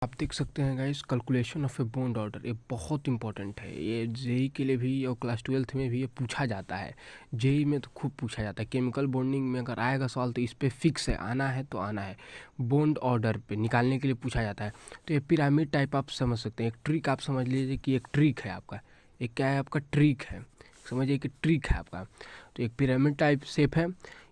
आप देख सकते हैं guys, calculation of a bond order ये बहुत इंपॉर्टेंट है। ये जेई के लिए भी और क्लास 12th में भी ये पूछा जाता है। जेई में तो खूब पूछा जाता है। केमिकल बॉन्डिंग में अगर आएगा सवाल तो इस पे फिक्स है, आना है तो आना है। बॉन्ड ऑर्डर पे निकालने के लिए पूछा जाता है। तो ये पिरामिड टाइप आप समझ सकते हैं। एक ट्रिक आप समझ लीजिए कि एक ट्रिक है आपका। एक क्या है आपका, ट्रिक है। समझिए कि ट्रिक है आपका। तो एक पिरामिड टाइप शेप है,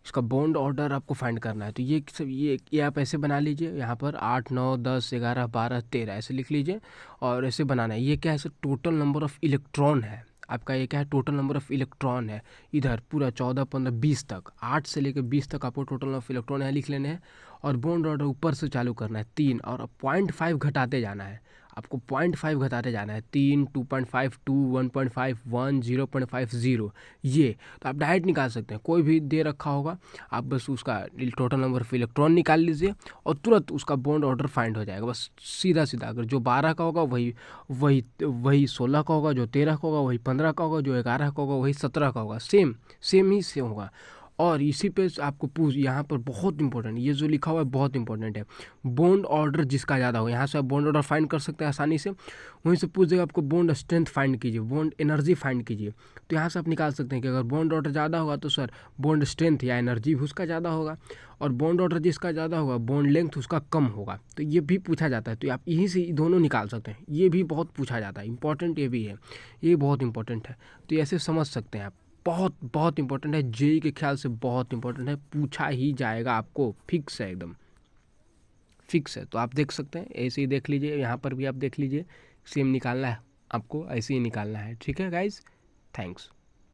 इसका बॉन्ड ऑर्डर आपको फाइंड करना है। तो ये सब ये आप ऐसे बना लीजिए। यहाँ पर 8 9 10 11 12 13 ऐसे लिख लीजिए और ऐसे बनाना है। ये क्या है sir, total number of electron है आपका। ये क्या है, टोटल नंबर ऑफ इलेक्ट्रॉन है। इधर पूरा 14 15 20 तक, 8 से लेकर 20 तक आपको टोटल ऑफ इलेक्ट्रॉन है लिख लेने हैं। और बॉन्ड ऑर्डर ऊपर से चालू करना है 3 और 0.5 घटाते जाना है। आपको 0.5 घटाते जाना है। 3 2.5 2 1.5 1 0.50 ये तो आप डायरेक्ट निकाल सकते हैं। कोई भी दे रखा होगा, आप बस उसका टोटल नंबर ऑफ इलेक्ट्रॉन निकाल लीजिए और तुरंत उसका बॉन्ड ऑर्डर फाइंड हो जाएगा। बस सीधा सीधा, अगर जो 12 का होगा वही वही वही 16 का होगा, जो 13 का होगा वही 15 का होगा, जो 11 का होगा वही 17 का होगा। सेम सेम ही सेम होगा। और इसी पे आपको पूछ, यहाँ पर बहुत इंपॉर्टेंट, ये जो लिखा हुआ है बहुत इंपॉर्टेंट है। बॉन्ड ऑर्डर जिसका ज़्यादा हो, यहाँ से आप बॉन्ड ऑर्डर फाइंड कर सकते हैं आसानी से। वहीं से पूछ देगा आपको बॉन्ड स्ट्रेंथ फाइंड कीजिए, बॉन्ड एनर्जी फाइंड कीजिए। तो यहाँ से आप निकाल सकते हैं कि अगर बॉन्ड ऑर्डर ज़्यादा होगा तो सर बॉन्ड स्ट्रेंथ या एनर्जी भी उसका ज़्यादा होगा, और बॉन्ड ऑर्डर जिसका ज़्यादा होगा बॉन्ड लेंथ उसका कम होगा। तो ये भी पूछा जाता है। तो आप यहीं से दोनों निकाल सकते हैं। ये भी बहुत पूछा जाता है, इंपॉर्टेंट ये भी है, ये बहुत इंपॉर्टेंट है। तो ऐसे समझ सकते हैं आप। बहुत बहुत इंपॉर्टेंट है, जेई के ख्याल से बहुत इंपॉर्टेंट है, पूछा ही जाएगा आपको, फिक्स है, एकदम फिक्स है। तो आप देख सकते हैं, ऐसे ही देख लीजिए, यहाँ पर भी आप देख लीजिए। सेम निकालना है आपको, ऐसे ही निकालना है। ठीक है गाइज, थैंक्स।